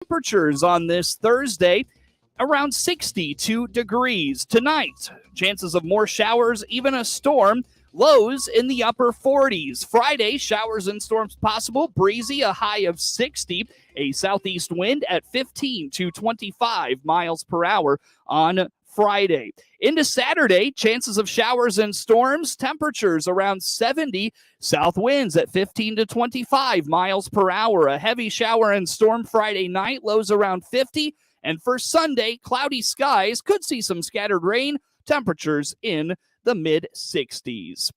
Temperatures on this Thursday around 62 degrees. Tonight, chances of more showers, even a storm. Lows in the upper 40s. Friday, showers and storms possible. Breezy, a high of 60. A southeast wind at 15 to 25 miles per hour on Friday. Into Saturday, chances of showers and storms. Temperatures around 70. South winds at 15 to 25 miles per hour. A heavy shower and storm Friday night. Lows around 50. And for Sunday, cloudy skies. Could see some scattered rain. Temperatures in the mid-60s.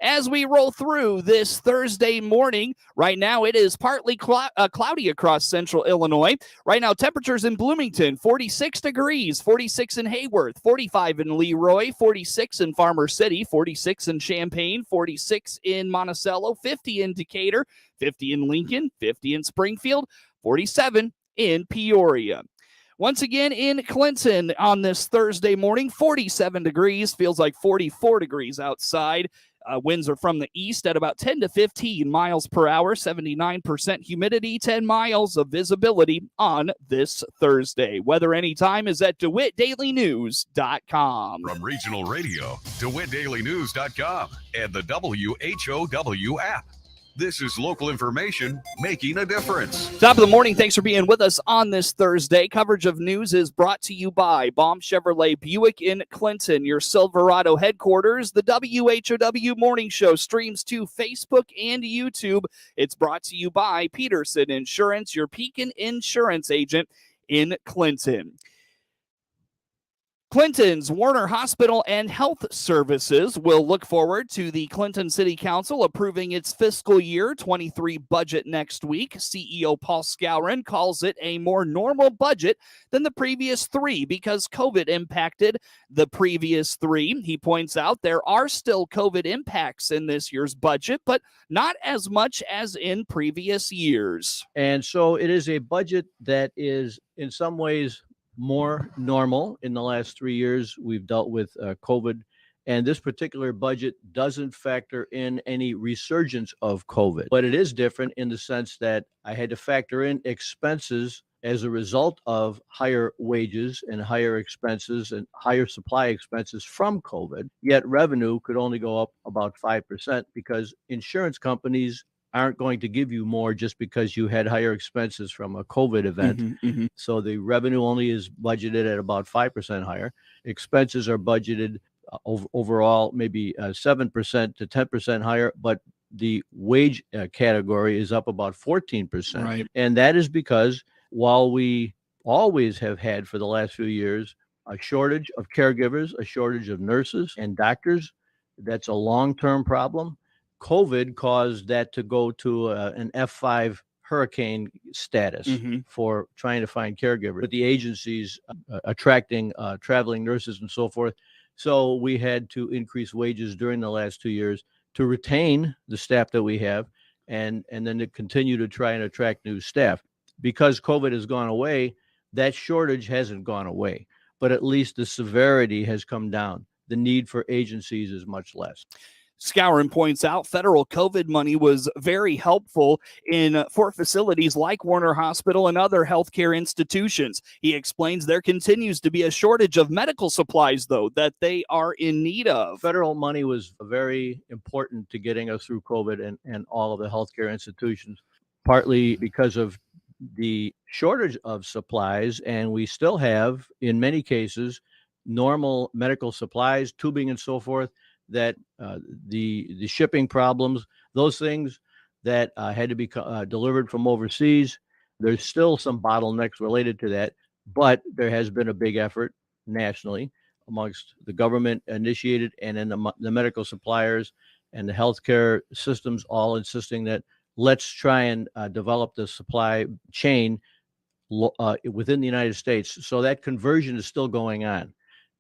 As we roll through this Thursday morning, right now it is partly cloudy across central Illinois. Right now, temperatures in Bloomington, 46 degrees, 46 in Hayworth, 45 in Leroy, 46 in Farmer City, 46 in Champaign, 46 in Monticello, 50 in Decatur, 50 in Lincoln, 50 in Springfield, 47 in Peoria. Once again in Clinton on this Thursday morning, 47 degrees, feels like 44 degrees outside. Winds are from the east at about 10 to 15 miles per hour, 79% humidity, 10 miles of visibility on this Thursday. Weather anytime is at DeWittDailyNews.com. From regional radio, DeWittDailyNews.com and the WHOW app. This is local information making a difference. Top of the morning. Thanks for being with us on this Thursday. Coverage of news is brought to you by Baum Chevrolet Buick in Clinton, your Silverado headquarters. The WHOW Morning Show streams to Facebook and YouTube. It's brought to you by Peterson Insurance, your Pekin Insurance agent in Clinton. Clinton's Warner Hospital and Health Services will look forward to the Clinton City Council approving its fiscal year 23 budget next week. CEO Paul Skowron calls it a more normal budget than the previous three because COVID impacted the previous three. He points out there are still COVID impacts in this year's budget, but not as much as in previous years. And so it is a budget that is in some ways more normal. In the last 3 years, we've dealt with COVID, and this particular budget doesn't factor in any resurgence of COVID. But it is different in the sense that I had to factor in expenses as a result of higher wages and higher expenses and higher supply expenses from COVID, yet revenue could only go up about 5% because insurance companies aren't going to give you more just because you had higher expenses from a COVID event. So the revenue only is budgeted at about 5% higher. Expenses are budgeted overall maybe 7% to 10% higher, but the wage category is up about 14%. Right. And that is because while we always have had for the last few years a shortage of caregivers, a shortage of nurses and doctors, that's a long-term problem. COVID caused that to go to an F5 hurricane status for trying to find caregivers. But the agencies attracting traveling nurses and so forth. So we had to increase wages during the last 2 years to retain the staff that we have and then to continue to try and attract new staff. Because COVID has gone away, that shortage hasn't gone away, but at least the severity has come down. The need for agencies is much less. Skowron points out federal COVID money was very helpful for facilities like Warner Hospital and other healthcare institutions. He explains there continues to be a shortage of medical supplies, though, that they are in need of. Federal money was very important to getting us through COVID and all of the healthcare institutions, partly because of the shortage of supplies. And we still have, in many cases, normal medical supplies, tubing and so forth, that the shipping problems, those things that had to be delivered from overseas, there's still some bottlenecks related to that, but there has been a big effort nationally amongst the government initiated and then the medical suppliers and the healthcare systems all insisting that let's try and develop the supply chain within the United States. So that conversion is still going on.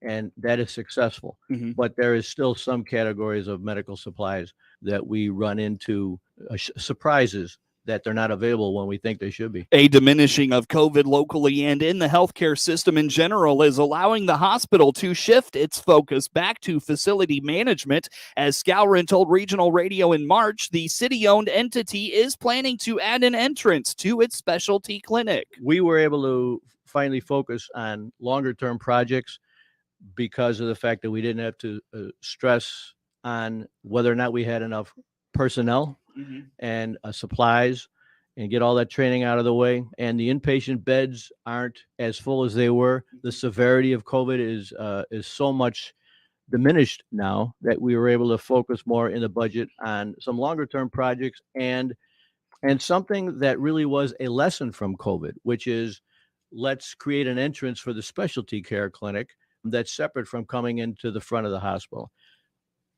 And that is successful. But there is still some categories of medical supplies that we run into surprises that they're not available when we think they should be. A diminishing of COVID locally and in the healthcare system in general is allowing the hospital to shift its focus back to facility management. As Skowron told Regional Radio in March, the city-owned entity is planning to add an entrance to its specialty clinic. We were able to finally focus on longer-term projects because of the fact that we didn't have to stress on whether or not we had enough personnel and supplies and get all that training out of the way. And the inpatient beds aren't as full as they were. The severity of COVID is so much diminished now that we were able to focus more in the budget on some longer term projects and something that really was a lesson from COVID, which is let's create an entrance for the specialty care clinic that's separate from coming into the front of the hospital.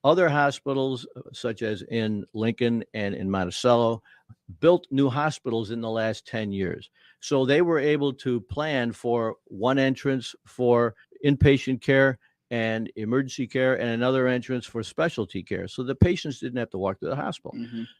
Other hospitals, such as in Lincoln and in Monticello, built new hospitals in the last 10 years. So they were able to plan for one entrance for inpatient care and emergency care and another entrance for specialty care. So the patients didn't have to walk to the hospital.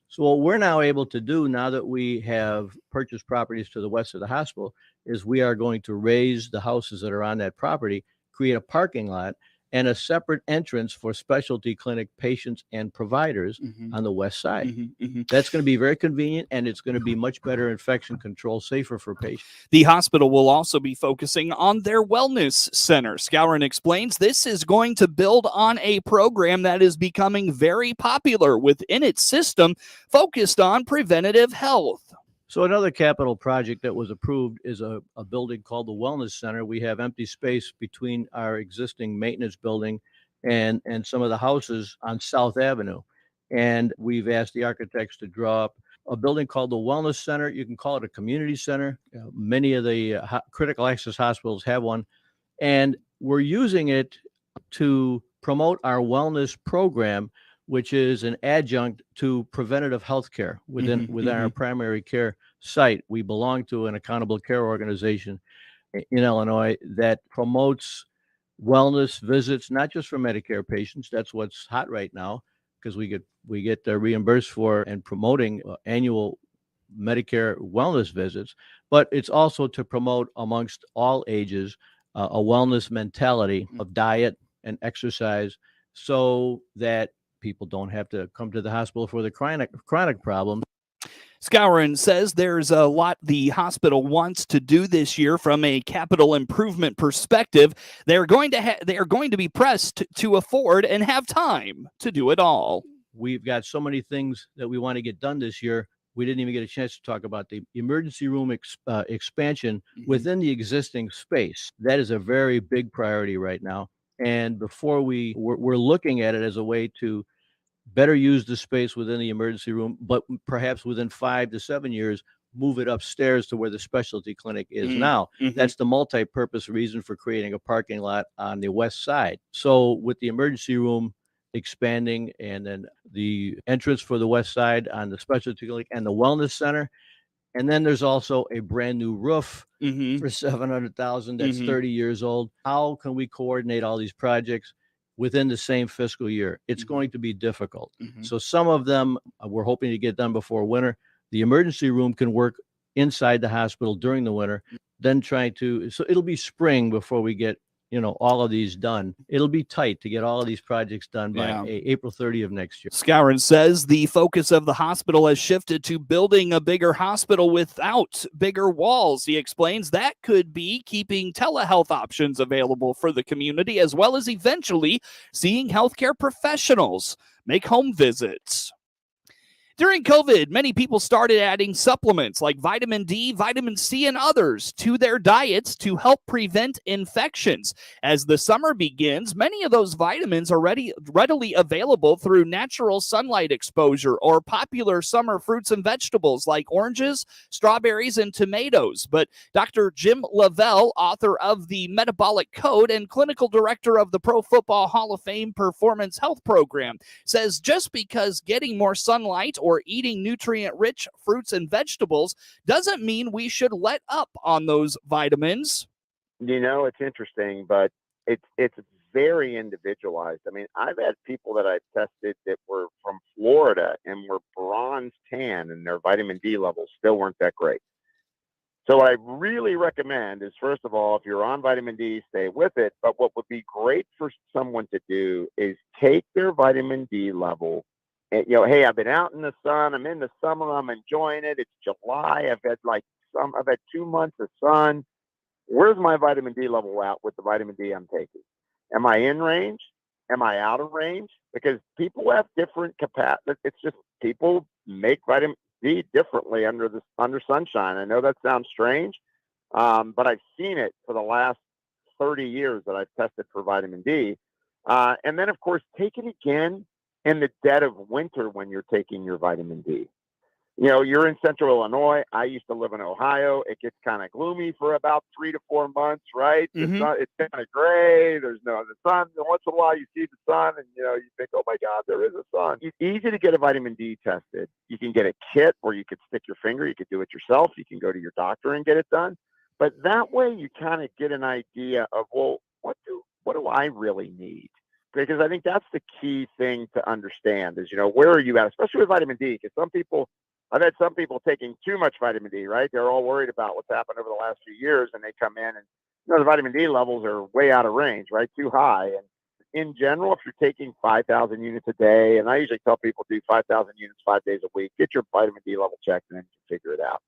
So what we're now able to do, now that we have purchased properties to the west of the hospital, is we are going to raise the houses that are on that property, create a parking lot, and a separate entrance for specialty clinic patients and providers on the west side. That's going to be very convenient, and it's going to be much better infection control, safer for patients. The hospital will also be focusing on their wellness center. Skowron explains this is going to build on a program that is becoming very popular within its system, focused on preventative health. So another capital project that was approved is a building called the Wellness Center. We have empty space between our existing maintenance building and some of the houses on South Avenue. And we've asked the architects to draw up a building called the Wellness Center. You can call it a community center. Many of the critical access hospitals have one. And we're using it to promote our wellness program, which is an adjunct to preventative health care within our primary care site. We belong to an accountable care organization in Illinois that promotes wellness visits, not just for Medicare patients. That's what's hot right now, because we get reimbursed for and promoting annual Medicare wellness visits, but it's also to promote amongst all ages a wellness mentality of diet and exercise, so that people don't have to come to the hospital for the chronic problems. Skowron says there's a lot the hospital wants to do this year from a capital improvement perspective. They're going to be pressed to afford and have time to do it all. We've got so many things that we want to get done this year. We didn't even get a chance to talk about the emergency room expansion within the existing space. That is a very big priority right now. And before we're looking at it as a way to better use the space within the emergency room, but perhaps within 5 to 7 years, move it upstairs to where the specialty clinic is now. That's the multi-purpose reason for creating a parking lot on the west side. So with the emergency room expanding, and then the entrance for the west side on the specialty clinic and the wellness center, and then there's also a brand new roof for $700,000 that's 30 years old. How can we coordinate all these projects within the same fiscal year? It's going to be difficult. So some of them we're hoping to get done before winter. The emergency room can work inside the hospital during the winter, then so it'll be spring before we get all of these done. It'll be tight to get all of these projects done by April 30th of next year. Skowron says the focus of the hospital has shifted to building a bigger hospital without bigger walls. He explains that could be keeping telehealth options available for the community, as well as eventually seeing healthcare professionals make home visits. During COVID, many people started adding supplements like vitamin D, vitamin C, and others to their diets to help prevent infections. As the summer begins, many of those vitamins are readily available through natural sunlight exposure or popular summer fruits and vegetables like oranges, strawberries, and tomatoes. But Dr. Jim Lavelle, author of The Metabolic Code and clinical director of the Pro Football Hall of Fame Performance Health Program, says just because getting more sunlight or eating nutrient-rich fruits and vegetables doesn't mean we should let up on those vitamins. It's interesting, but it's very individualized. I mean, I've had people that I've tested that were from Florida and were bronze tan, and their vitamin D levels still weren't that great. So what I really recommend is, first of all, if you're on vitamin D, stay with it. But what would be great for someone to do is take their vitamin D level. And, hey, I've been out in the sun. I'm in the summer. I'm enjoying it. It's July. I've had 2 months of sun. Where's my vitamin D level at with the vitamin D I'm taking? Am I in range? Am I out of range? Because people have different capacity. It's just people make vitamin D differently under sunshine. I know that sounds strange, but I've seen it for the last 30 years that I've tested for vitamin D. And then, of course, take it again in the dead of winter when you're taking your vitamin D. You're in central Illinois. I used to live in Ohio. It gets kind of gloomy for about 3 to 4 months, right? Mm-hmm. It's kind of gray. There's the sun. Once in a while you see the sun and, you think, oh my God, there is a sun. It's easy to get a vitamin D tested. You can get a kit where you could stick your finger. You could do it yourself. You can go to your doctor and get it done. But that way you kind of get an idea of, well, what do I really need? Because I think that's the key thing to understand is, where are you at, especially with vitamin D? Because I've had some people taking too much vitamin D, right? They're all worried about what's happened over the last few years, and they come in and, the vitamin D levels are way out of range, right? Too high. And in general, if you're taking 5,000 units a day, and I usually tell people do 5,000 units 5 days a week, get your vitamin D level checked, and then you can figure it out.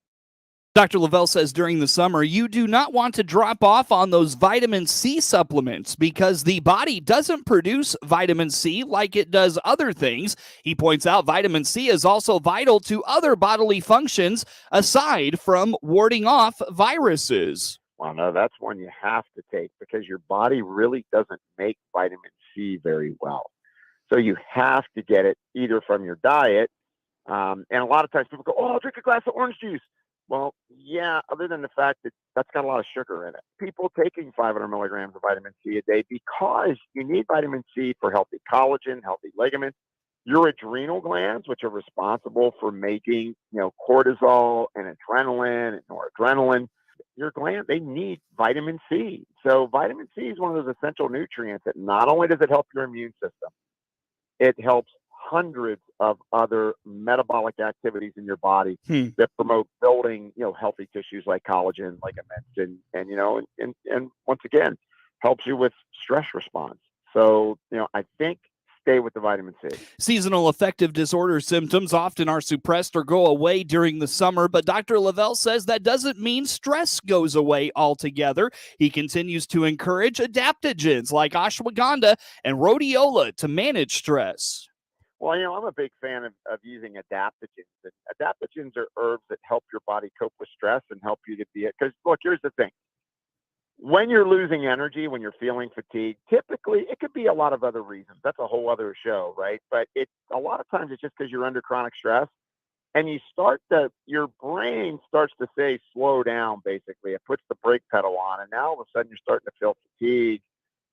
Dr. Lavelle says during the summer, you do not want to drop off on those vitamin C supplements because the body doesn't produce vitamin C like it does other things. He points out vitamin C is also vital to other bodily functions aside from warding off viruses. Well, no, that's one you have to take because your body really doesn't make vitamin C very well. So you have to get it either from your diet. And a lot of times people go, I'll drink a glass of orange juice. Well, yeah, other than the fact that that's got a lot of sugar in it. People taking 500 milligrams of vitamin C a day because you need vitamin C for healthy collagen, healthy ligaments. Your adrenal glands, which are responsible for making, cortisol and adrenaline and noradrenaline, your gland, they need vitamin C. So vitamin C is one of those essential nutrients that not only does it help your immune system, it helps hundreds of other metabolic activities in your body that promote building, healthy tissues like collagen, ligaments, and once again, helps you with stress response. So, I think stay with the vitamin C. Seasonal affective disorder symptoms often are suppressed or go away during the summer, but Dr. Lavelle says that doesn't mean stress goes away altogether. He continues to encourage adaptogens like ashwagandha and rhodiola to manage stress. Well, I'm a big fan of using adaptogens. And adaptogens are herbs that help your body cope with stress and help you to be it. Because, look, here's the thing. When you're losing energy, when you're feeling fatigued, typically it could be a lot of other reasons. That's a whole other show, right? But a lot of times it's just because you're under chronic stress. And your brain starts to say, slow down, basically. It puts the brake pedal on. And now all of a sudden you're starting to feel fatigued.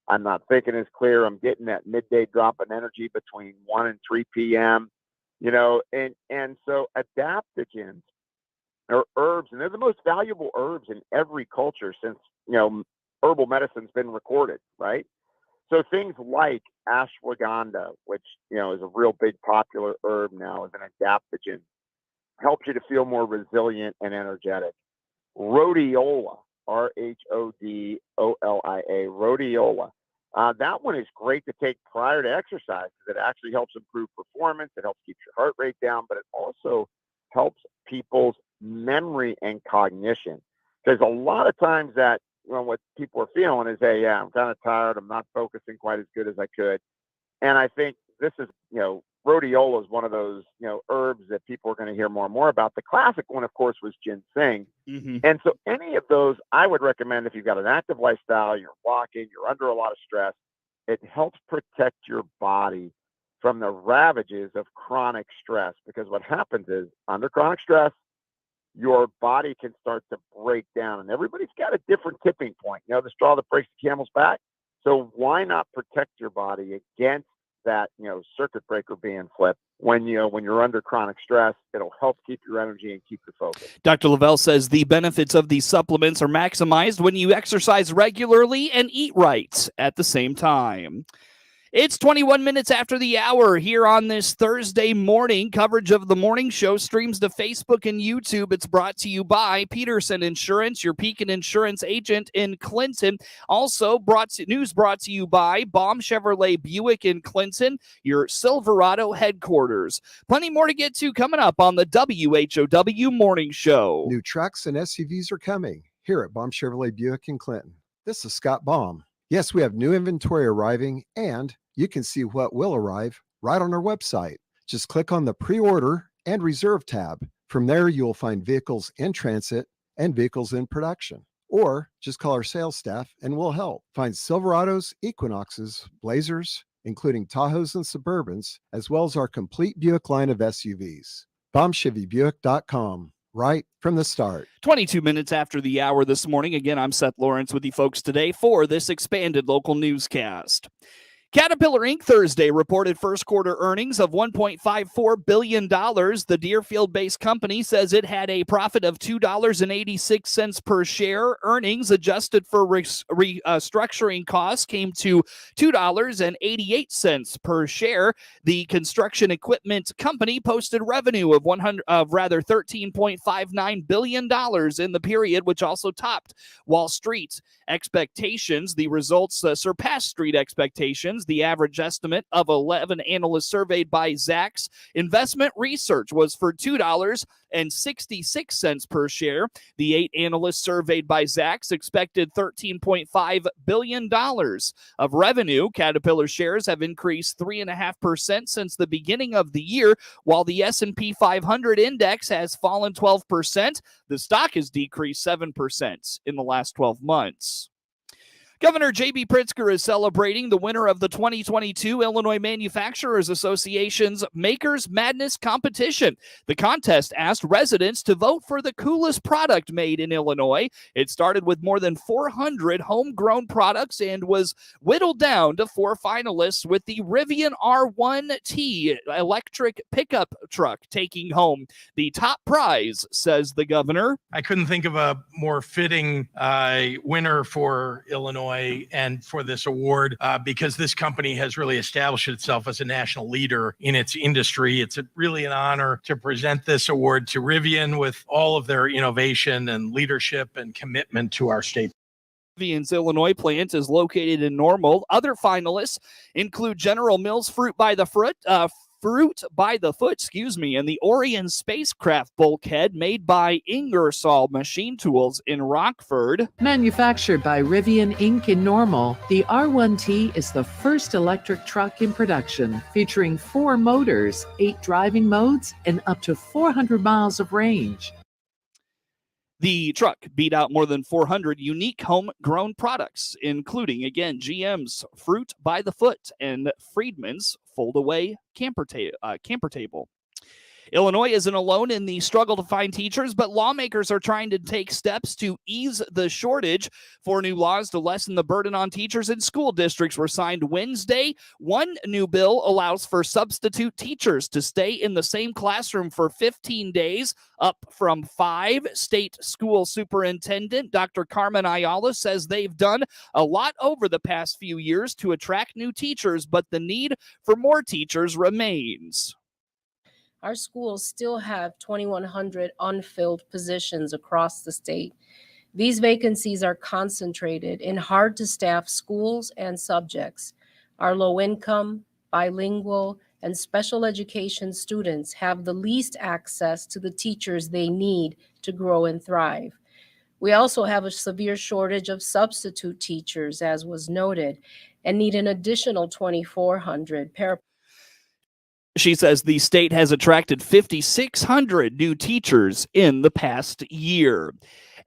I'm not thinking as clear. I'm getting that midday drop in energy between 1 and 3 p.m., and so adaptogens are herbs, and they're the most valuable herbs in every culture since, herbal medicine's been recorded, right? So things like ashwagandha, which, is a real big popular herb now as an adaptogen, helps you to feel more resilient and energetic. Rhodiola, Rhodiolia, rhodiola. That one is great to take prior to exercise because it actually helps improve performance. It helps keep your heart rate down, but it also helps people's memory and cognition. There's a lot of times that what people are feeling is, hey, yeah, I'm kind of tired. I'm not focusing quite as good as I could. And I think this is, rhodiola is one of those, herbs that people are going to hear more and more about. The classic one, of course, was ginseng. Mm-hmm. And so any of those, I would recommend if you've got an active lifestyle, you're walking, you're under a lot of stress, it helps protect your body from the ravages of chronic stress. Because what happens is under chronic stress, your body can start to break down. And everybody's got a different tipping point. The straw that breaks the camel's back. So why not protect your body against that, circuit breaker being flipped. When you're under chronic stress, it'll help keep your energy and keep your focus. Dr. Lavelle says the benefits of these supplements are maximized when you exercise regularly and eat right at the same time. It's 21 minutes after the hour here on this Thursday morning. Coverage of the morning show streams to Facebook and YouTube. It's brought to you by Peterson Insurance, your Pekin Insurance agent in Clinton. Also, news brought to you by Baum Chevrolet Buick in Clinton, your Silverado headquarters. Plenty more to get to coming up on the WHOW Morning Show. New trucks and SUVs are coming here at Baum Chevrolet Buick in Clinton. This is Scott Baum. Yes, we have new inventory arriving, and you can see what will arrive right on our website. Just click on the pre-order and reserve tab. From there, you will find vehicles in transit and vehicles in production. Or just call our sales staff and we'll help. Find Silverados, Equinoxes, Blazers, including Tahoes and Suburbans, as well as our complete Buick line of SUVs. BaumChevyBuick.com. Right from the start. 22 minutes after the hour this morning. Again, I'm Seth Lawrence with you folks today for this expanded local newscast. Caterpillar Inc. Thursday reported first quarter earnings of $1.54 billion. The Deerfield-based company says it had a profit of $2.86 per share. Earnings adjusted for restructuring costs came to $2.88 per share. The construction equipment company posted revenue of $13.59 billion in the period, which also topped Wall Street's expectations. The results surpassed street expectations. The average estimate of 11 analysts surveyed by Zacks Investment Research was for $2.66 per share. The 8 analysts surveyed by Zacks expected $13.5 billion of revenue. Caterpillar shares have increased 3.5% since the beginning of the year, while the S&P 500 index has fallen 12%. The stock has decreased 7% in the last 12 months. Governor J.B. Pritzker is celebrating the winner of the 2022 Illinois Manufacturers Association's Makers Madness competition. The contest asked residents to vote for the coolest product made in Illinois. It started with more than 400 homegrown products and was whittled down to 4 finalists, with the Rivian R1T electric pickup truck taking home the top prize, says the governor. I couldn't think of a more fitting winner for Illinois and for this award because this company has really established itself as a national leader in its industry. It's really an honor to present this award to Rivian with all of their innovation and leadership and commitment to our state. Rivian's Illinois plant is located in Normal. Other finalists include General Mills Fruit by the Foot, and the Orion spacecraft bulkhead made by Ingersoll Machine Tools in Rockford. Manufactured by Rivian Inc. in Normal, the R1T is the first electric truck in production, featuring 4 motors, 8 driving modes, and up to 400 miles of range. The truck beat out more than 400 unique homegrown products, including, again, GM's Fruit by the Foot and Friedman's fold-away camper table. Illinois isn't alone in the struggle to find teachers, but lawmakers are trying to take steps to ease the shortage. 4 new laws to lessen the burden on teachers in school districts were signed Wednesday. One new bill allows for substitute teachers to stay in the same classroom for 15 days, up from 5. State school superintendent Dr. Carmen Ayala says they've done a lot over the past few years to attract new teachers, but the need for more teachers remains. Our schools still have 2,100 unfilled positions across the state. These vacancies are concentrated in hard-to-staff schools and subjects. Our low-income, bilingual, and special education students have the least access to the teachers they need to grow and thrive. We also have a severe shortage of substitute teachers, as was noted, and need an additional 2,400 paraprofessionals. She says the state has attracted 5,600 new teachers in the past year.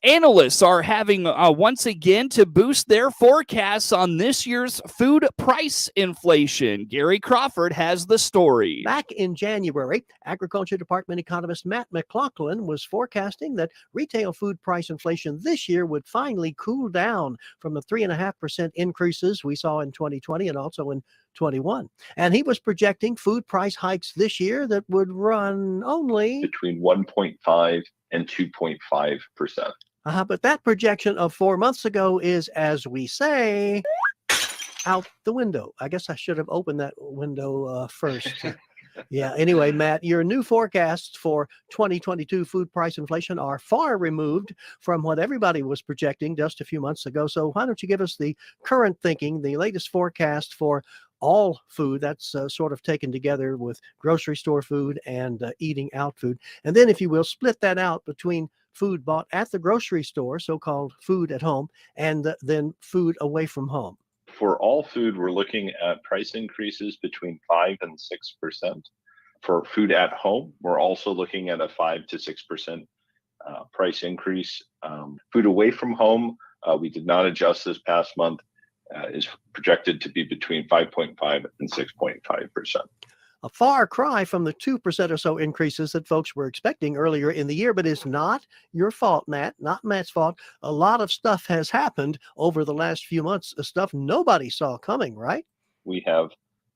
Analysts are having once again to boost their forecasts on this year's food price inflation. Gary Crawford has the story. Back in January, Agriculture Department economist Matt McLaughlin was forecasting that retail food price inflation this year would finally cool down from the 3.5% increases we saw in 2020 and also in 21. And he was projecting food price hikes this year that would run only between 1.5 and 2.5%. But that projection of 4 months ago is, as we say, out the window. I guess I should have opened that window first. Yeah. Anyway, Matt, your new forecasts for 2022 food price inflation are far removed from what everybody was projecting just a few months ago. So why don't you give us the current thinking, the latest forecast for all food that's sort of taken together with grocery store food and eating out food. And then, if you will, split that out between food bought at the grocery store, so-called food at home, and then food away from home. For all food, we're looking at price increases between 5 and 6%. For food at home, we're also looking at a 5 to 6% price increase. Food away from home, we did not adjust this past month, is projected to be between 5.5 and 6.5%. A far cry from the 2% or so increases that folks were expecting earlier in the year, but it's not your fault, Matt, not Matt's fault. A lot of stuff has happened over the last few months, stuff nobody saw coming, right? We have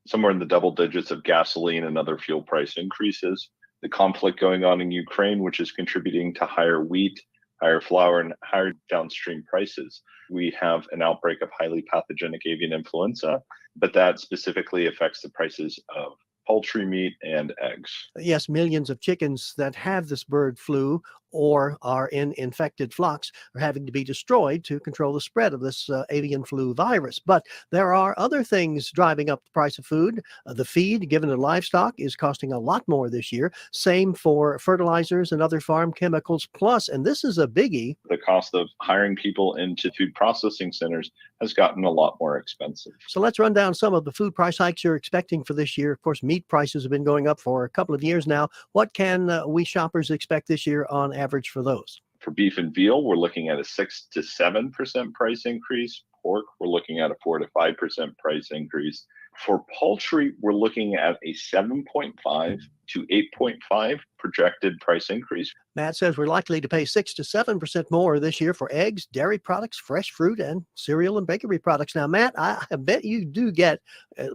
somewhere in the double digits of gasoline and other fuel price increases. The conflict going on in Ukraine, which is contributing to higher wheat, higher flour, and higher downstream prices. We have an outbreak of highly pathogenic avian influenza, but that specifically affects the prices of poultry meat and eggs. Yes, millions of chickens that have this bird flu or are in infected flocks are having to be destroyed to control the spread of this avian flu virus. But there are other things driving up the price of food. The feed given to livestock is costing a lot more this year. Same for fertilizers and other farm chemicals. Plus, and this is a biggie, the cost of hiring people into food processing centers has gotten a lot more expensive. So let's run down some of the food price hikes you're expecting for this year. Of course, meat prices have been going up for a couple of years now. What can we shoppers expect this year on average for those? For beef and veal, we're looking at a 6 to 7% price increase. Pork, we're looking at a 4 to 5% price increase. For poultry, we're looking at a 7.5 to 8.5 projected price increase. Matt says we're likely to pay 6 to 7% more this year for eggs, dairy products, fresh fruit, and cereal and bakery products. Now, Matt, I bet you do get,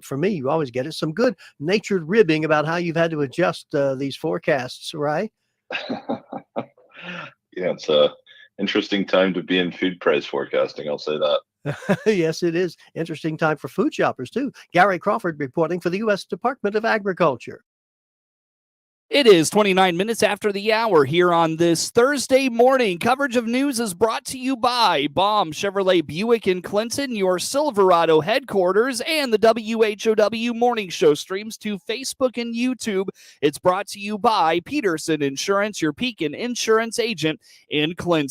for me, you always get it, some good natured ribbing about how you've had to adjust these forecasts, right? Yeah, it's a interesting time to be in food price forecasting, I'll say that. Yes, it is. Interesting time for food shoppers, too. Gary Crawford reporting for the U.S. Department of Agriculture. It is 29 minutes after the hour here on this Thursday morning. Coverage of news is brought to you by Baum Chevrolet Buick in Clinton, your Silverado headquarters, and the WHOW Morning Show streams to Facebook and YouTube. It's brought to you by Peterson Insurance, your Pekin Insurance agent in Clinton.